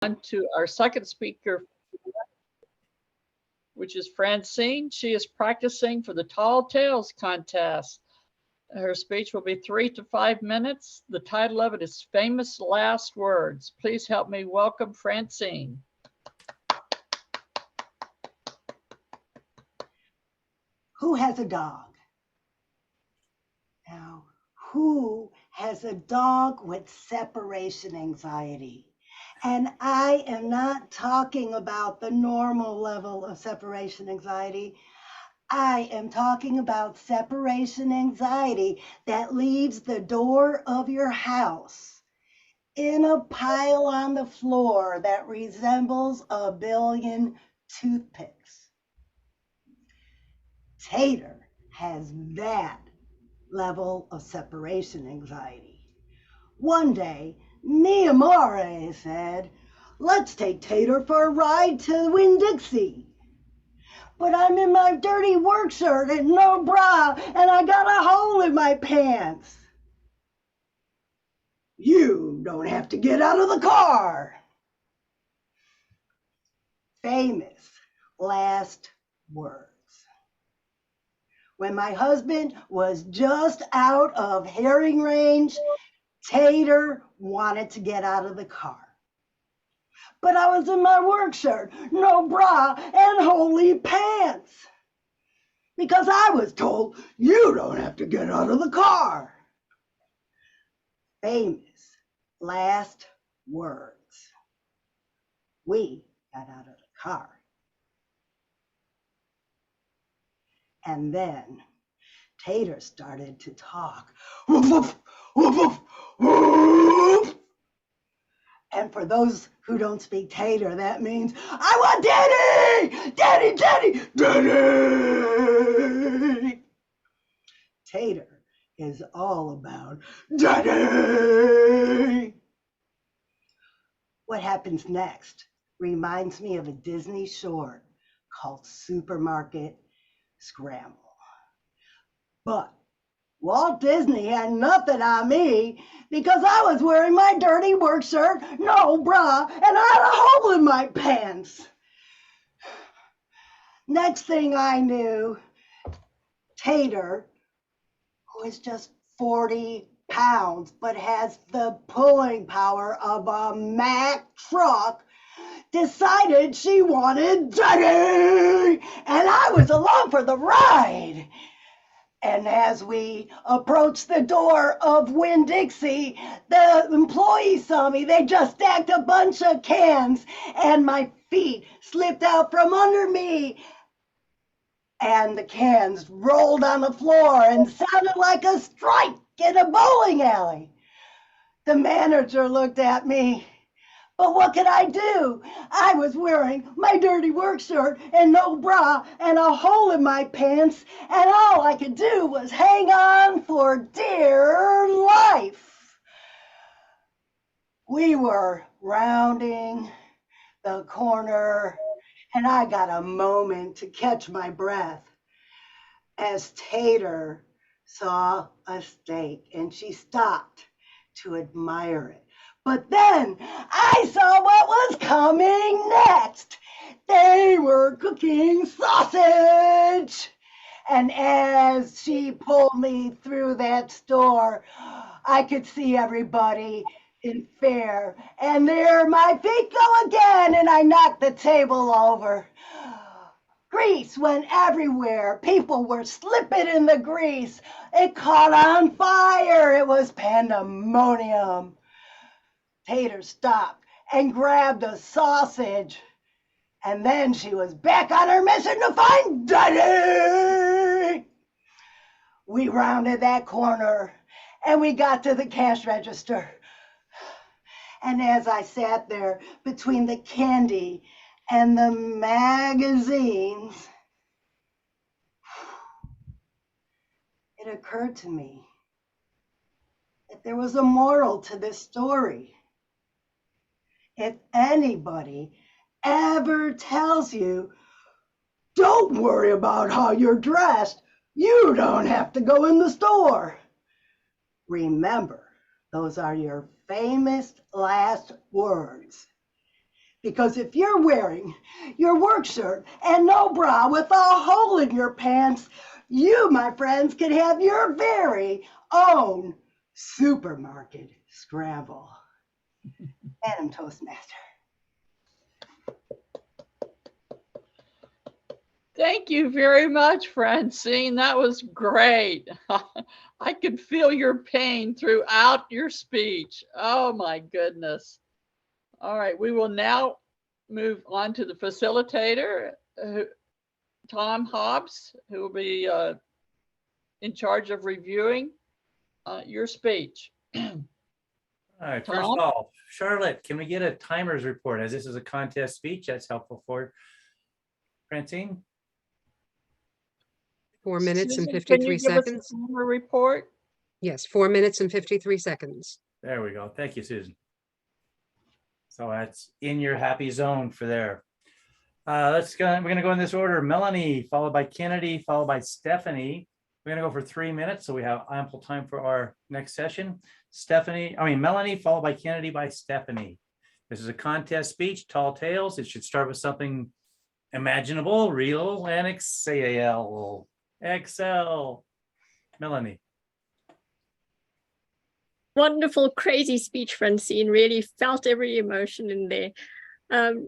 on to our second speaker, which is Francine. She is practicing for the Tall Tales contest. Her speech will be 3 to 5 minutes. The title of it is Famous Last Words. Please help me welcome Francine. Who has a dog? Now, who has a dog with separation anxiety? And I am not talking about the normal level of separation anxiety. I am talking about separation anxiety that leaves the door of your house in a pile on the floor that resembles a billion toothpicks. Tater has that level of separation anxiety. One day, Mia said, "Let's take Tater for a ride to Winn-Dixie." "But I'm in my dirty work shirt and no bra, and I got a hole in my pants." "You don't have to get out of the car." Famous last words. When my husband was just out of hearing range, Tater wanted to get out of the car. "But I was in my work shirt, no bra, and holey pants." "Because I was told you don't have to get out of the car." Famous last words. We got out of the car. And then Tater started to talk. "Woof, woof, woof, woof, woof." And for those who don't speak Tater, that means, "I want Daddy! Daddy, Daddy, Daddy!" Tater is all about Daddy. What happens next reminds me of a Disney short called Supermarket Scramble. But Walt Disney had nothing on me because I was wearing my dirty work shirt, no bra, and I had a hole in my pants. Next thing I knew, Tater, who is just 40 pounds but has the pulling power of a Mack truck, decided she wanted Daddy, and I was along for the ride. And as we approached the door of Winn-Dixie, the employees saw me. They just stacked a bunch of cans, and my feet slipped out from under me, and the cans rolled on the floor and sounded like a strike in a bowling alley. The manager looked at me. But what could I do? I was wearing my dirty work shirt and no bra and a hole in my pants, and all I could do was hang on for dear life. We were rounding the corner, and I got a moment to catch my breath as Tater saw a steak, and she stopped to admire it. But then I saw what was coming next. They were cooking sausage. And as she pulled me through that store, I could see everybody in fear. And there my feet go again, and I knocked the table over. Grease went everywhere. People were slipping in the grease. It caught on fire. It was pandemonium. Tater stopped and grabbed a sausage, and then she was back on her mission to find Daddy. We rounded that corner, and we got to the cash register. And as I sat there between the candy and the magazines, it occurred to me that there was a moral to this story. If anybody ever tells you, "Don't worry about how you're dressed, you don't have to go in the store," remember, those are your famous last words. Because if you're wearing your work shirt and no bra with a hole in your pants, you, my friends, can have your very own supermarket scramble. And I'm Toastmaster. Thank you very much, Francine. That was great. I could feel your pain throughout your speech. Oh my goodness. All right, we will now move on to the facilitator, Tom Hobbs, who will be in charge of reviewing your speech. All right, Tom? first of all, Charlotte, can we get a timer's report as this is a contest speech? That's helpful for Francine. 4 minutes and Susan, 53 can you give us seconds. a timer report? Yes, 4 minutes and 53 seconds. There we go. Thank you, Susan. So that's in your happy zone for there. We're gonna go in this order. Melanie, followed by Kennedy, followed by Stephanie. We're gonna go for 3 minutes, so we have ample time for our next session. Melanie, followed by Kennedy by Stephanie. This is a contest speech, tall tales. It should start with something imaginable, real, and exhale. Excel. Melanie. Wonderful, crazy speech, Francine. Really felt every emotion in there.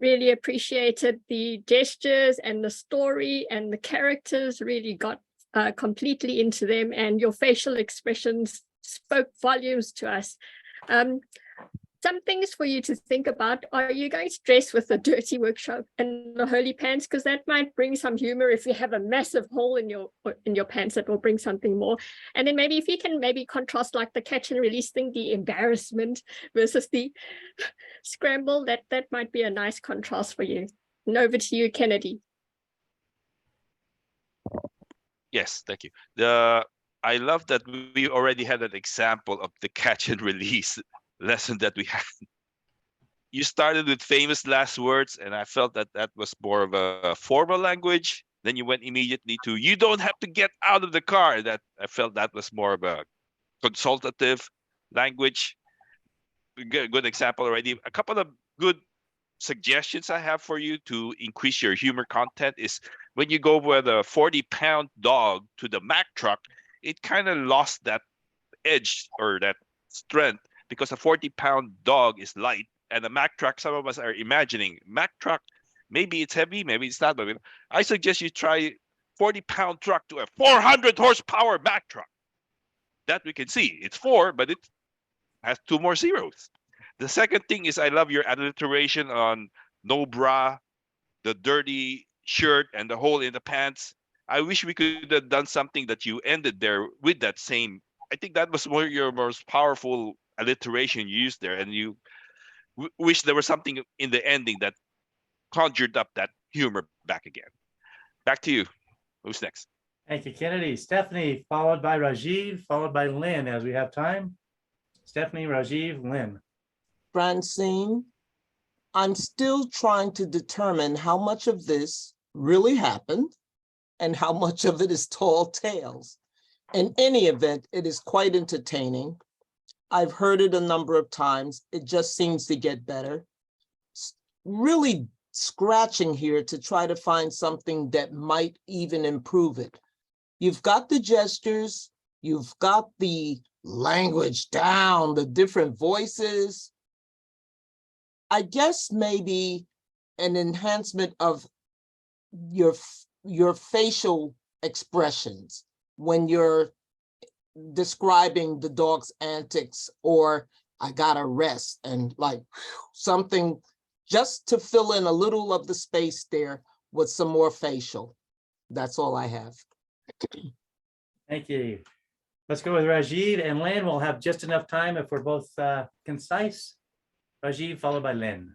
Really appreciated the gestures and the story and the characters, really got completely into them, and your facial expressions spoke volumes to us. Some things for you to think about. Are you going to dress with the dirty workshop and the holy pants? Because that might bring some humor. If you have a massive hole in your pants, that will bring something more. And then maybe if you can maybe contrast like the catch and release thing, the embarrassment versus the scramble, that might be a nice contrast for you. And over to you, Kennedy. Yes, thank you. I love that we already had an example of the catch and release lesson that we had. You started with famous last words, and I felt that that was more of a formal language. Then you went immediately to "you don't have to get out of the car." That I felt that was more of a consultative language. Good example already. A couple of good suggestions I have for you to increase your humor content is when you go with a 40-pound dog to the Mack truck, it kind of lost that edge or that strength, because a 40-pound dog is light, and a Mack truck, some of us are imagining Mack truck, maybe it's heavy, maybe it's not, but I suggest you try 40-pound truck to a 400 horsepower Mack truck. That we can see. It's 4, but it has 2 more zeros. The second thing is I love your alliteration on no bra, the dirty shirt, and the hole in the pants. I wish we could have done something that you ended there with that same. I think that was your most powerful alliteration you used there, and you wish there was something in the ending that conjured up that humor back again. Back to you. Who's next? Thank you, Kennedy. Stephanie, followed by Rajiv, followed by Lynn, as we have time. Stephanie, Rajiv, Lynn. Francine, I'm still trying to determine how much of this really happened and how much of it is tall tales. In any event, it is quite entertaining. I've heard it a number of times. It just seems to get better. Really scratching here to try to find something that might even improve it. You've got the gestures, you've got the language down, the different voices. I guess maybe an enhancement of your facial expressions when you're describing the dog's antics, or I gotta rest, and like something just to fill in a little of the space there with some more facial. That's all I have. Thank you. Let's go with Rajiv and Lynn. We'll have just enough time if we're both concise. Rajiv, followed by Lynn.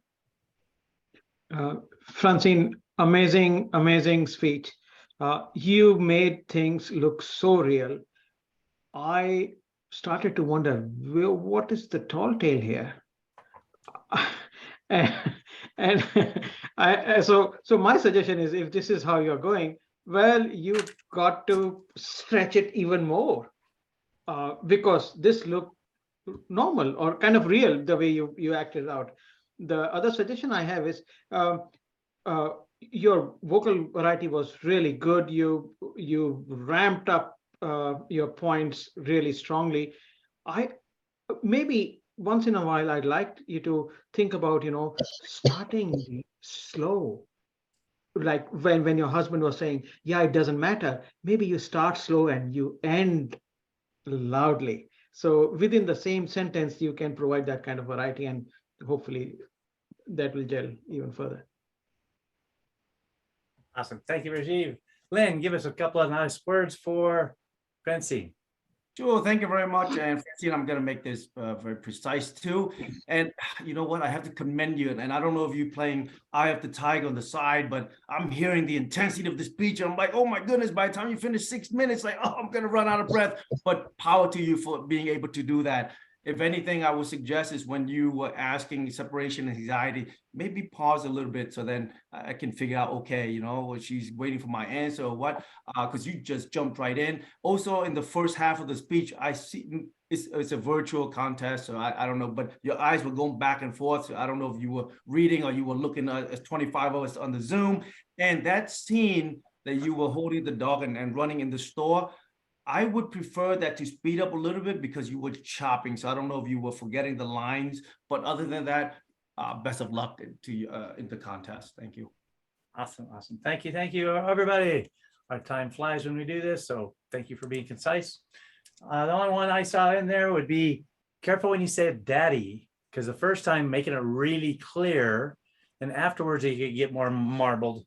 Francine, amazing speech. You made things look so real. I started to wonder, well, what is the tall tale here? and so my suggestion is, if this is how you're going, well, you've got to stretch it even more, because this looked normal or kind of real the way you acted out. The other suggestion I have is your vocal variety was really good. You ramped up your points really strongly. Maybe once in a while I'd like you to think about, starting slow. Like when your husband was saying, yeah, it doesn't matter. Maybe you start slow and you end loudly. So within the same sentence, you can provide that kind of variety, and hopefully that will gel even further. Awesome. Thank you, Rajiv. Lynn, give us a couple of nice words for Francine. Sure, thank you very much. And Francine, I'm going to make this very precise too. And you know what? I have to commend you. And I don't know if you're playing Eye of the Tiger on the side, but I'm hearing the intensity of the speech. And I'm like, oh my goodness, by the time you finish 6 minutes, like, oh, I'm going to run out of breath. But power to you for being able to do that. If anything, I would suggest is when you were asking separation anxiety, maybe pause a little bit so then I can figure out, okay, she's waiting for my answer or what, because you just jumped right in. Also, in the first half of the speech, I see it's a virtual contest, so I don't know, but your eyes were going back and forth. So I don't know if you were reading or you were looking at 25 of us on the Zoom. And that scene that you were holding the dog and running in the store, I would prefer that to speed up a little bit because you were chopping. So I don't know if you were forgetting the lines, but other than that, best of luck to you in the contest. Thank you. Awesome. Thank you, everybody. Our time flies when we do this, so thank you for being concise. The only one I saw in there would be careful when you say daddy, because the first time making it really clear, and afterwards you could get more marbled.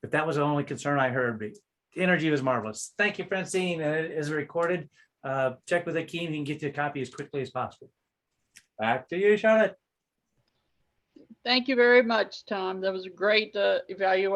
But that was the only concern I heard. But the energy was marvelous. Thank you, Francine. It is recorded. Check with Akeem. He can get you a copy as quickly as possible. Back to you, Charlotte. Thank you very much, Tom. That was a great evaluation.